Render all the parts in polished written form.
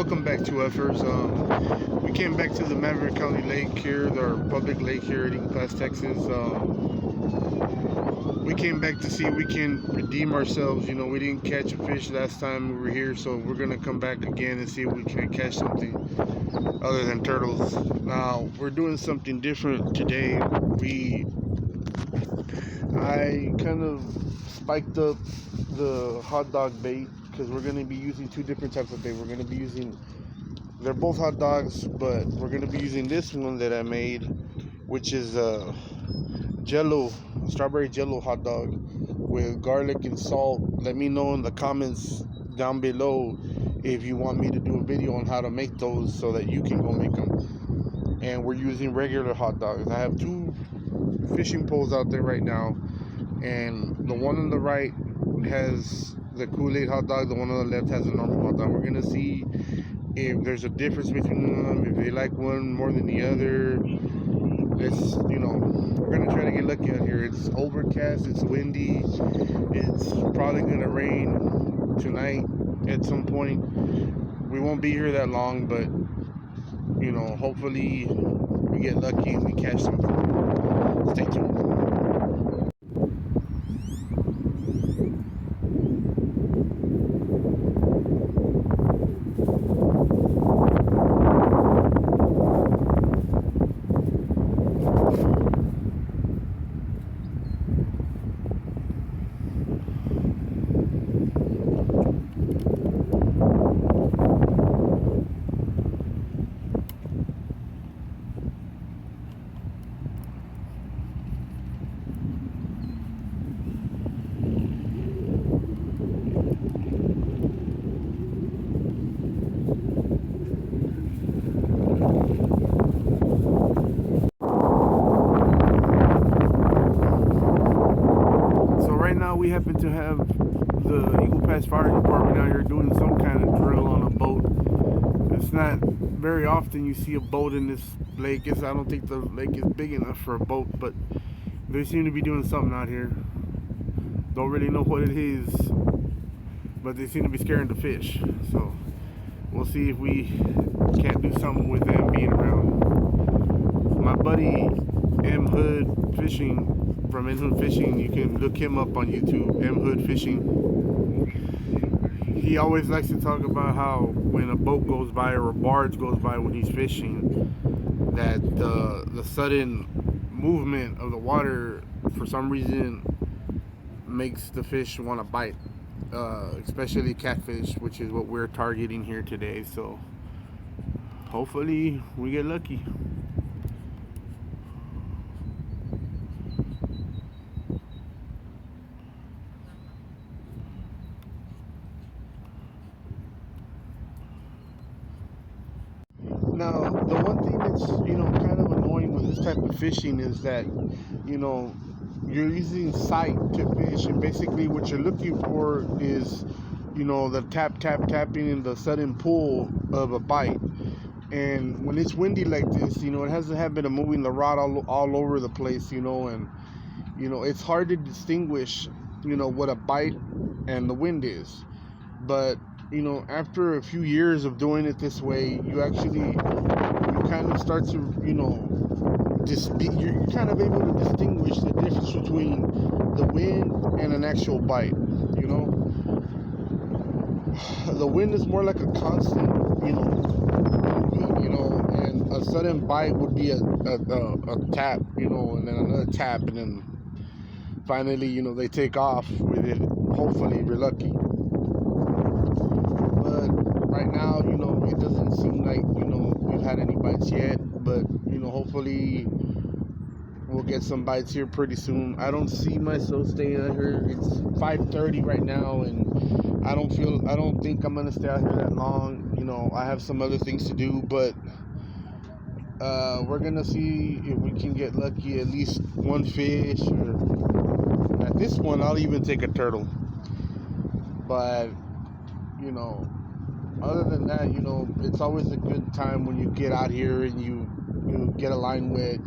welcome back to Effers. We came back to the Maverick County Lake here, our public lake here at Eagle Pass, Texas. We came back to see if we can redeem ourselves. You know, we didn't catch a fish last time we were here, so we're gonna come back again and see if we can catch something other than turtles. Now we're doing something different today. I kind of spiked up the hot dog bait because we're going to be using two different types of bait. We're going to be using, they're both hot dogs, but we're going to be using this one that I made, which is a strawberry jello hot dog with garlic and salt. Let me know in the comments down below if you want me to do a video on how to make those so that you can go make them. And we're using regular hot dogs. I have two fishing poles out there right now, and the one on the right has the Kool-Aid hot dog, the one on the left has a normal hot dog. We're gonna see if there's a difference between them, if they like one more than the other. We're gonna try to get lucky out here. It's overcast, it's windy, it's probably gonna rain tonight at some point. We won't be here that long, but hopefully we get lucky and we catch something. Stay tuned. We happen to have the Eagle Pass Fire Department out here doing some kind of drill on a boat. It's not very often you see a boat in this lake. I don't think the lake is big enough for a boat, but they seem to be doing something out here. Don't really know what it is, but they seem to be scaring the fish. So we'll see if we can't do something with them being around. My buddy M Hood Fishing from M Hood Fishing, you can look him up on YouTube, M Hood Fishing. He always likes to talk about how when a boat goes by or a barge goes by when he's fishing, that the sudden movement of the water for some reason makes the fish want to bite, especially catfish, which is what we're targeting here today. So hopefully we get lucky. Now, the one thing that's, kind of annoying with this type of fishing is that, you're using sight to fish, and basically what you're looking for is, the tapping in the sudden pull of a bite. And when it's windy like this, it has a habit of moving the rod all over the place, and, it's hard to distinguish, what a bite and the wind is. But after a few years of doing it this way, you kind of start to, you're kind of able to distinguish the difference between the wind and an actual bite. The wind is more like a constant, moving, and a sudden bite would be a tap, and then another tap, and then finally, they take off with it. Hopefully, we're lucky. But right now, it doesn't seem like, we've had any bites yet. But, hopefully we'll get some bites here pretty soon. I don't see myself staying out here. It's 5:30 right now, and I don't think I'm going to stay out here that long. I have some other things to do, but we're going to see if we can get lucky, at least one fish. Or at this one, I'll even take a turtle. But, other than that, it's always a good time when you get out here and you get a line wet,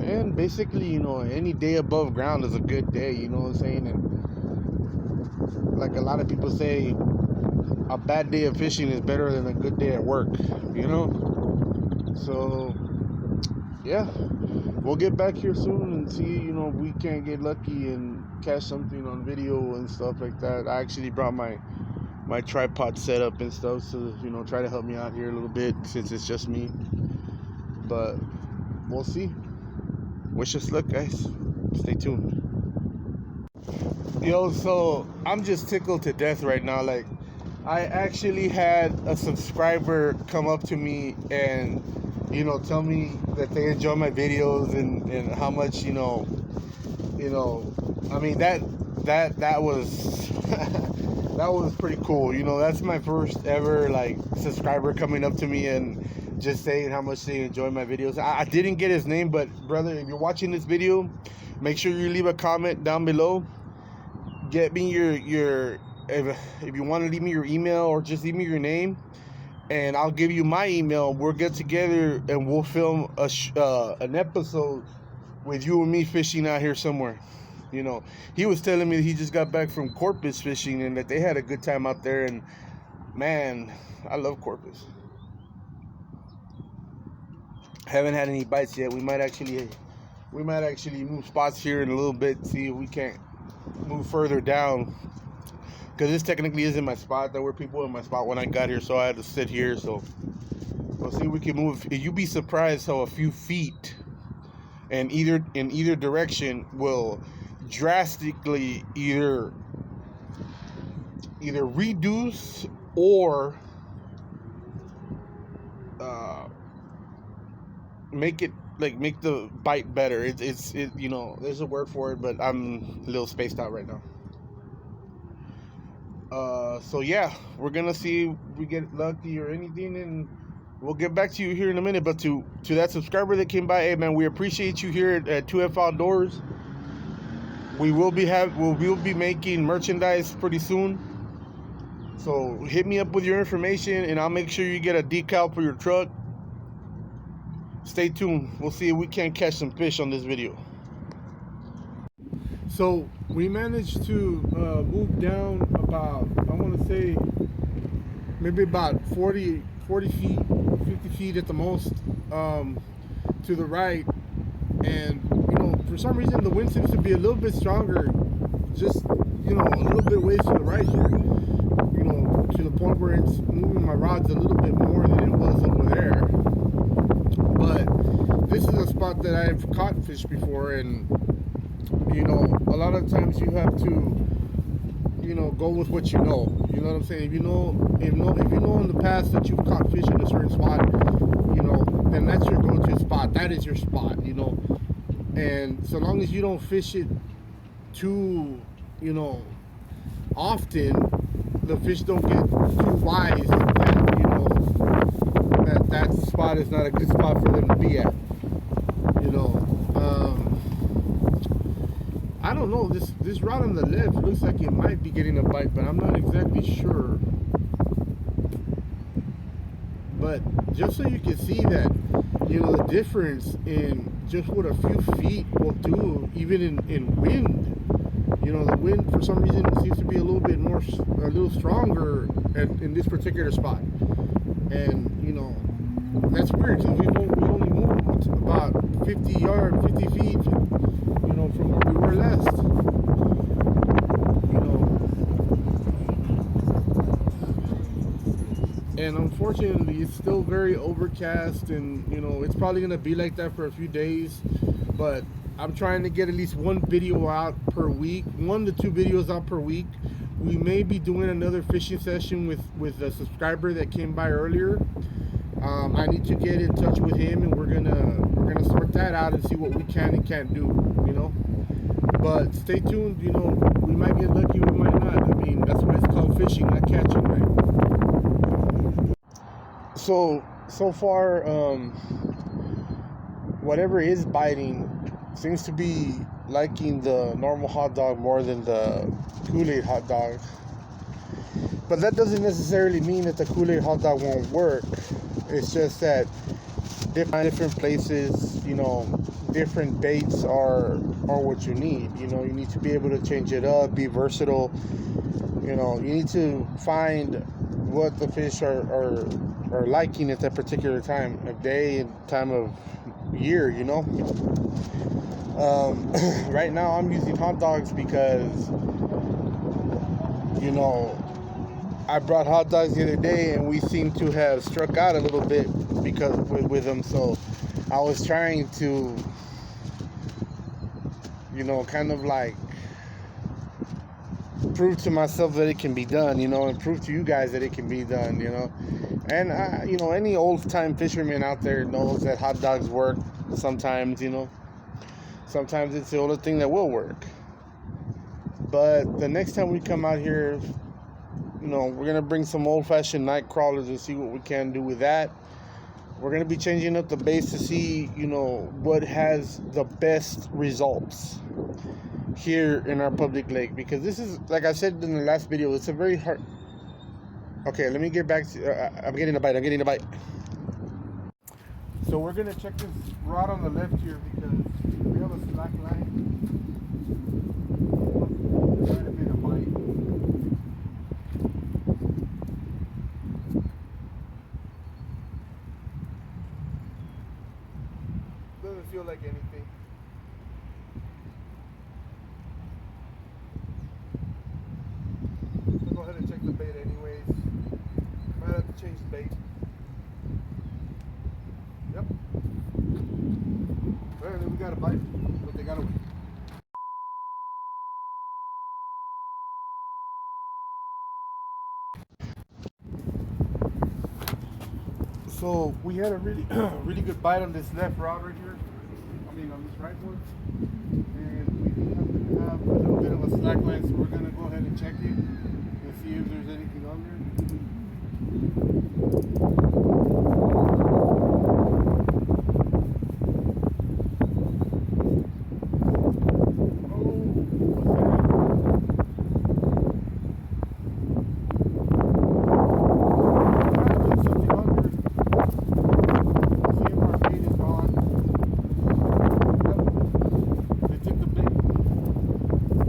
and basically, any day above ground is a good day, you know what I'm saying? And like a lot of people say, a bad day of fishing is better than a good day at work, you know? So, yeah, we'll get back here soon and see, you know, if we can't get lucky and catch something on video and stuff like that. I actually brought my tripod setup and stuff to, you know, try to help me out here a little bit since it's just me. But we'll see. Wish us luck, guys. Stay tuned. Yo, so I'm just tickled to death right now. Like, I actually had a subscriber come up to me and, you know, tell me that they enjoy my videos and how much, you know, I mean, that was that was pretty cool. You know, that's my first ever like subscriber coming up to me and just saying how much they enjoy my videos. I didn't get his name, but brother, if you're watching this video, make sure you leave a comment down below. Get me your if you want to leave me your email or just leave me your name, and I'll give you my email. We'll get together and we'll film an episode with you and me fishing out here somewhere. You know, he was telling me that he just got back from Corpus fishing and that they had a good time out there. And man, I love Corpus. Haven't had any bites yet. We might actually move spots here in a little bit, see if we can't move further down, because this technically isn't my spot. There were people in my spot when I got here, so I had to sit here. So we'll see if we can move. You'd be surprised how a few feet and in either direction will drastically either reduce or make the bite better. It's you know, there's a word for it, but I'm a little spaced out right now. So yeah, we're gonna see if we get lucky or anything, and we'll get back to you here in a minute. But to that subscriber that came by, hey man, we appreciate you here at 2F Outdoors. We will be making merchandise pretty soon. So hit me up with your information and I'll make sure you get a decal for your truck. Stay tuned. We'll see if we can't catch some fish on this video. So we managed to move down about, I want to say, maybe about 40 feet, 50 feet at the most, to the right. And, you know, for some reason the wind seems to be a little bit stronger, just, you know, a little bit ways to the right here. You know, to the point where it's moving my rods a little bit more than it was over there. But this is a spot that I've caught fish before, and you know, a lot of times you have to, you know, go with what you know. You know what I'm saying? If you know in the past that you've caught fish in a certain spot, you know, then that's your go-to spot. That is your spot, you know. And so long as you don't fish it too, you know, often, the fish don't get too wise that, you know, that spot is not a good spot for them to be at. You know, I don't know, this rod on the left looks like it might be getting a bite, but I'm not exactly sure. But just so you can see that, you know, the difference in just what a few feet will do, even in wind. You know, the wind for some reason seems to be a little stronger in this particular spot. And, you know, that's weird because we only moved about 50 feet, you know, from where we were last. You know, and unfortunately it's still very overcast, and, you know, it's probably going to be like that for a few days. But I'm trying to get at least one video out per week, 1 to 2 videos out per week. We may be doing another fishing session with a subscriber that came by earlier. I need to get in touch with him, and we're gonna sort that out and see what we can and can't do, you know. But stay tuned. You know, we might get lucky, we might not. I mean, that's why it's called fishing, not catching, right? So far, whatever is biting seems to be liking the normal hot dog more than the Kool-Aid hot dog. But that doesn't necessarily mean that the Kool-Aid hot dog won't work. It's just that different places, you know, different baits are what you need. You know, you need to be able to change it up, be versatile. You know, you need to find what the fish are liking at that particular time of day and time of year, you know. Right now I'm using hot dogs because, you know, I brought hot dogs the other day and we seem to have struck out a little bit because with them. So I was trying to, you know, kind of like prove to myself that it can be done, you know, and prove to you guys that it can be done, you know. And you know, any old-time fisherman out there knows that hot dogs work sometimes, you know. Sometimes it's the only thing that will work. But the next time we come out here, you know, we're gonna bring some old-fashioned night crawlers and see what we can do with that. We're gonna be changing up the baits to see, you know, what has the best results here in our public lake, because this is, like I said in the last video, it's a very hard. Okay, let me get back to I'm getting a bite. So we're gonna check this rod on the left here because we have a slack line. Might have been a bite. Doesn't feel like anything. I'll go ahead and check the bait anyways. Might have to change the bait. Yep. Apparently we got a bite, but they got away. So we had a really really good bite on this left rod right here. I mean on this right one. And we do have a little bit of a slack line, so we're gonna go ahead and check it and see if there's anything on there.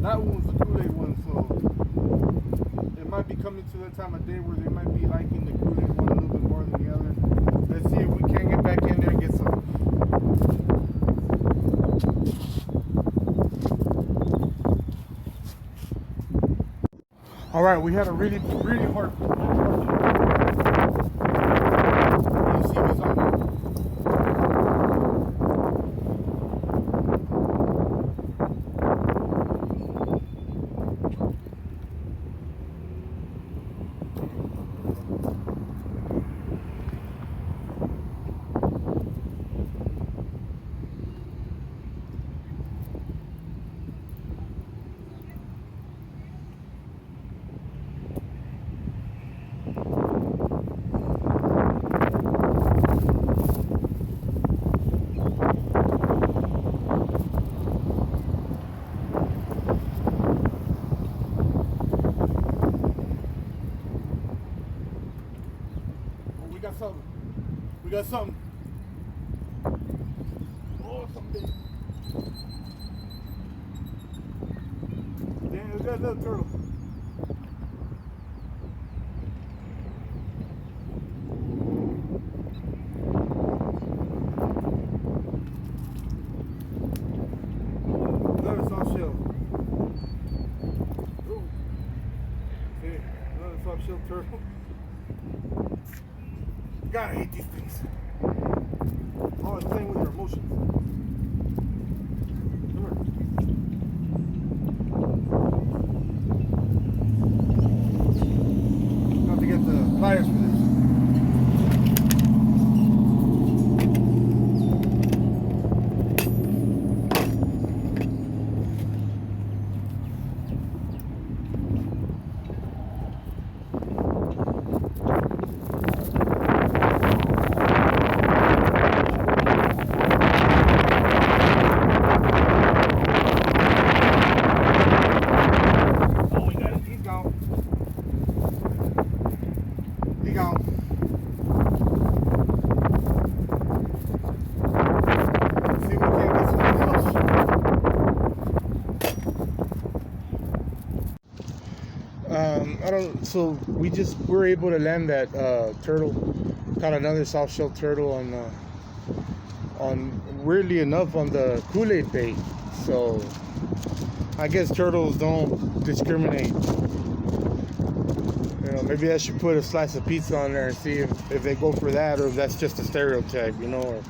That one was the Kool-Aid one, so it might be coming to that time of day where they might be liking the Kool-Aid one a little bit more than the other. Let's see if we can get back in there and get some. All right, we had a really hard. You see what's on there? We got something. Oh, something. Damn, we got another turtle. Another soft shell. Ooh. See, another soft shell turtle. God, I hate these things. Always playing with your emotions. Come here. I have to get the pliers for this. so we're able to land that turtle. Caught another soft-shell turtle on weirdly enough on the Kool-Aid bait. So I guess turtles don't discriminate. You know, maybe I should put a slice of pizza on there and see if they go for that, or if that's just a stereotype, you know,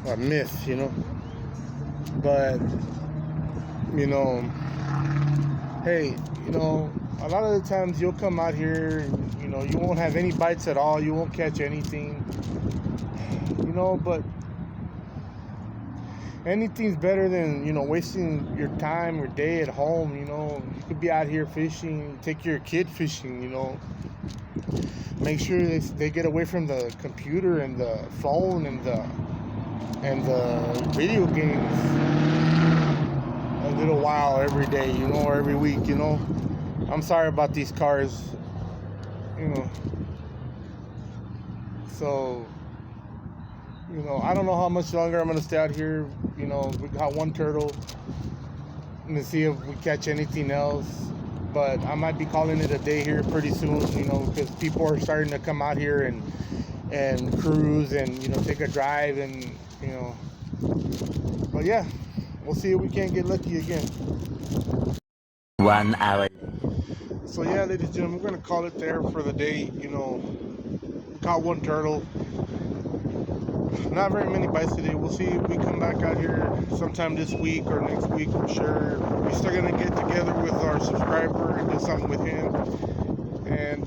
or a myth, you know. But, you know, hey, you know, a lot of the times you'll come out here and, you know, you won't have any bites at all. You won't catch anything, you know, but anything's better than, you know, wasting your time or day at home. You know, you could be out here fishing, take your kid fishing, you know. Make sure they get away from the computer and the phone and the video games a little while every day, you know, or every week, you know. I'm sorry about these cars, you know. So, you know, I don't know how much longer I'm going to stay out here. You know, we got one turtle. I'm going to see if we catch anything else. But I might be calling it a day here pretty soon, you know, because people are starting to come out here and cruise and, you know, take a drive and, you know. But yeah, we'll see if we can't get lucky again. 1 hour. So yeah, ladies and gentlemen, we're going to call it there for the day. You know, we caught one turtle. Not very many bites today. We'll see if we come back out here sometime this week or next week, I'm sure. We're still going to get together with our subscriber and do something with him. And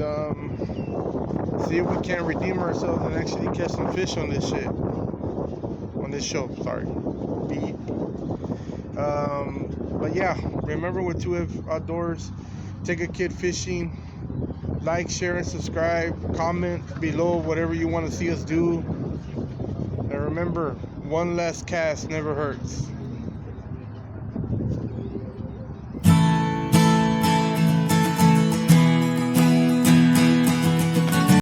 see if we can't redeem ourselves and actually catch some fish on this shit. On this show, sorry. But yeah, remember with 2F Outdoors, take a kid fishing. Like, share, and subscribe. Comment below whatever you want to see us do. And remember, one less cast never hurts.